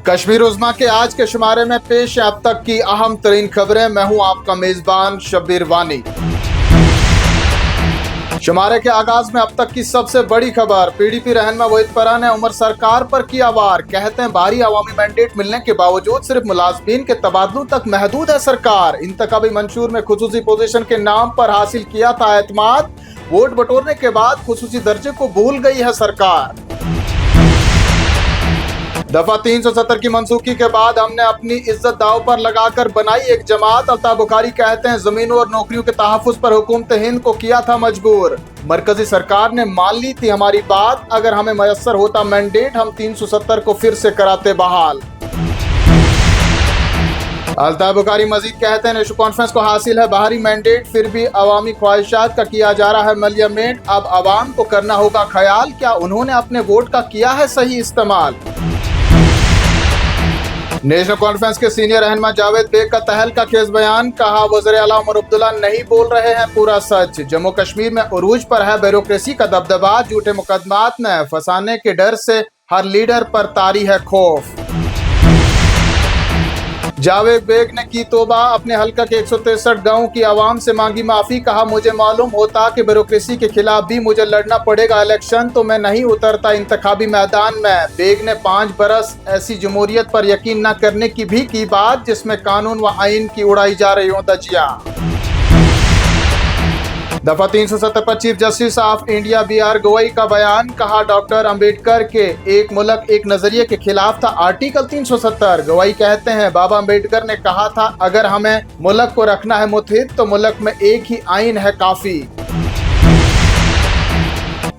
कश्मीर उज़्मा के आज के शुमारे में पेश है अब तक की अहम तरीन खबरें। मैं हूं आपका मेजबान शब्बीर वानी। शुमारे के आगाज में अब तक की सबसे बड़ी खबर। पीडीपी रहनुमा वहीद परा ने उमर सरकार पर किया वार। कहते हैं भारी अवामी मैंडेट मिलने के बावजूद सिर्फ मुलाजमीन के तबादलों तक महदूद है सरकार। इंतखाबी मंशूर में खुसूसी पोजीशन के नाम पर हासिल किया था एतमाद। वोट बटोरने के बाद खुसूसी दर्जे को भूल गई है सरकार। दफा 370 की मनसूखी के बाद हमने अपनी इज्जत दाव पर लगाकर बनाई एक जमात। अल्ताफ बुखारी कहते हैं जमीनों और नौकरियों के तहफ्फुज़ पर हुकूमत हिंद को किया था मजबूर। मरकजी सरकार ने मान ली थी हमारी बात। अगर हमें मयसर होता मैंडेट हम 370 को फिर से कराते बहाल। अल्ताफ बुखारी मजीद कहते हैं नेशनल कॉन्फ्रेंस को हासिल है बाहरी मैंडेट, फिर भी अवामी ख्वाहिशात का किया जा रहा है मलियामेंट। अब अवाम को करना होगा ख्याल, क्या उन्होंने अपने वोट का किया है सही इस्तेमाल। नेशनल कॉन्फ्रेंस के सीनियर रहनुमा जावेद बेग का तहलका खेज बयान। कहा वज़ीर आला उमर अब्दुल्ला नहीं बोल रहे हैं पूरा सच। जम्मू कश्मीर में उरूज पर है ब्यूरोक्रेसी का दबदबा। झूठे मुकदमात में फंसाने के डर से हर लीडर पर तारी है खौफ। जावेद बेग ने की तोबा, अपने हल्का के 163 गांव की आवाम से मांगी माफी। कहा मुझे मालूम होता कि ब्यूरोक्रेसी के खिलाफ भी मुझे लड़ना पड़ेगा इलेक्शन तो मैं नहीं उतरता इंतखाबी मैदान में। बेग ने 5 बरस ऐसी जमहूरियत पर यकीन न करने की भी की बात जिसमें कानून व आइन की उड़ाई जा रही हो धज्जियां। दफा 370 पर chief justice of India BR Gavai का बयान। कहा डॉक्टर अंबेडकर के एक मुल्क एक नजरिए के खिलाफ था आर्टिकल 370। गवई कहते हैं बाबा अंबेडकर ने कहा था अगर हमें मुल्क को रखना है मुत्तहिद तो मुल्क में एक ही आइन है काफी।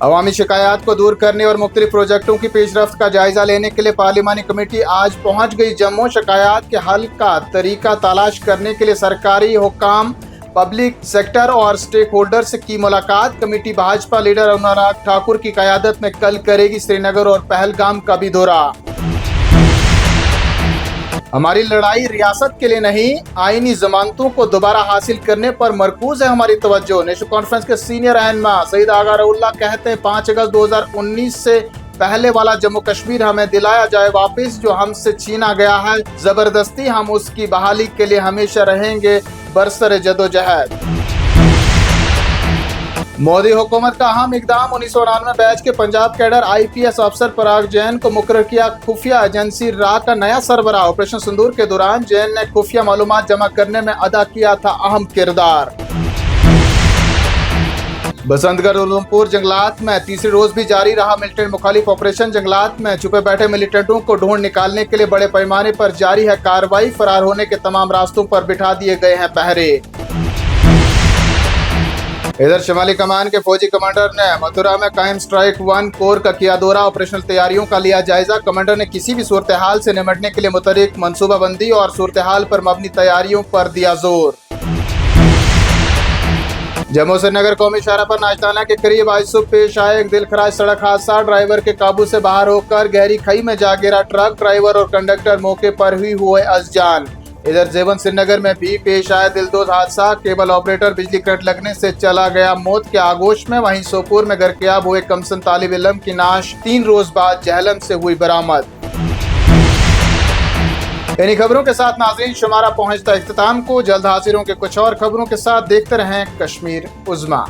अवामी शिकायत को दूर करने और मुख्तलिफ प्रोजेक्टों की पेशरफ्त का जायजा लेने के लिए पार्लिमानी कमेटी आज पहुंच गई जम्मू। शिकायत के हल का तरीका तलाश करने के लिए सरकारी हुक्काम, पब्लिक सेक्टर और स्टेक होल्डर से की मुलाकात। कमेटी भाजपा लीडर अनुराग ठाकुर की क़यादत में कल करेगी श्रीनगर और पहलगाम का भी दौरा। हमारी लड़ाई रियासत के लिए नहीं, आईनी जमानतों को दोबारा हासिल करने पर मरकूज है हमारी तवज्जो। नेशनल कॉन्फ्रेंस के सीनियर रहनुमा सईद आगा रउल्ला कहते हैं 5 अगस्त 2019 से पहले वाला जम्मू कश्मीर हमें दिलाया जाए वापस जो हमसे छीना गया है जबरदस्ती। हम उसकी बहाली के लिए हमेशा रहेंगे बरसरे जदोजहद। मोदी हुकूमत का अहम इकदाम। 1999 बैच के पंजाब कैडर IPS अफसर पराग जैन को मुकर्रर किया खुफिया एजेंसी रा का नया सरबराह। ऑपरेशन सिंदूर के दौरान जैन ने खुफिया मालूमात जमा करने में अदा किया था अहम किरदार। बसंतगढ़ उधमपुर जंगलात में तीसरे रोज भी जारी रहा मिलिटेंट मुखालिफ ऑपरेशन। जंगलात में छुपे बैठे मिलिटेंटों को ढूंढ निकालने के लिए बड़े पैमाने पर जारी है कार्रवाई। फरार होने के तमाम रास्तों पर बिठा दिए गए हैं पहरे। इधर शिमाली कमान के फौजी कमांडर ने मथुरा में कायम स्ट्राइक 1 कोर का किया दौरा। ऑपरेशनल तैयारियों का लिया जायजा। कमांडर ने किसी भी सूरत हाल से निपटने के लिए मुतहरिक मनसूबाबंदी और सूरत हाल पर मबनी तैयारियों पर दिया जोर। जम्मू श्रीनगर कौमी शाहरा पर नाजताना के करीब आज सुबह पेश आया एक दिलखराज सड़क हादसा। ड्राइवर के काबू से बाहर होकर गहरी खाई में जा गिरा ट्रक। ड्राइवर और कंडक्टर मौके पर ही हुए अज़जान। इधर जेवन श्रीनगर में भी पेश आया दिलदोज हादसा। केबल ऑपरेटर बिजली करंट लगने से चला गया मौत के आगोश में। वहीं सोपोर में गर्कियाब हुए कमसन तालिब इल्म की नाश 3 रोज बाद जहलम से हुई बरामद। इन्हीं खबरों के साथ नाज़रीन शुमारा पहुंचता इख्तिताम को। जल्द हाजिर होंगे कुछ और खबरों के साथ। देखते रहें कश्मीर उज़्मा।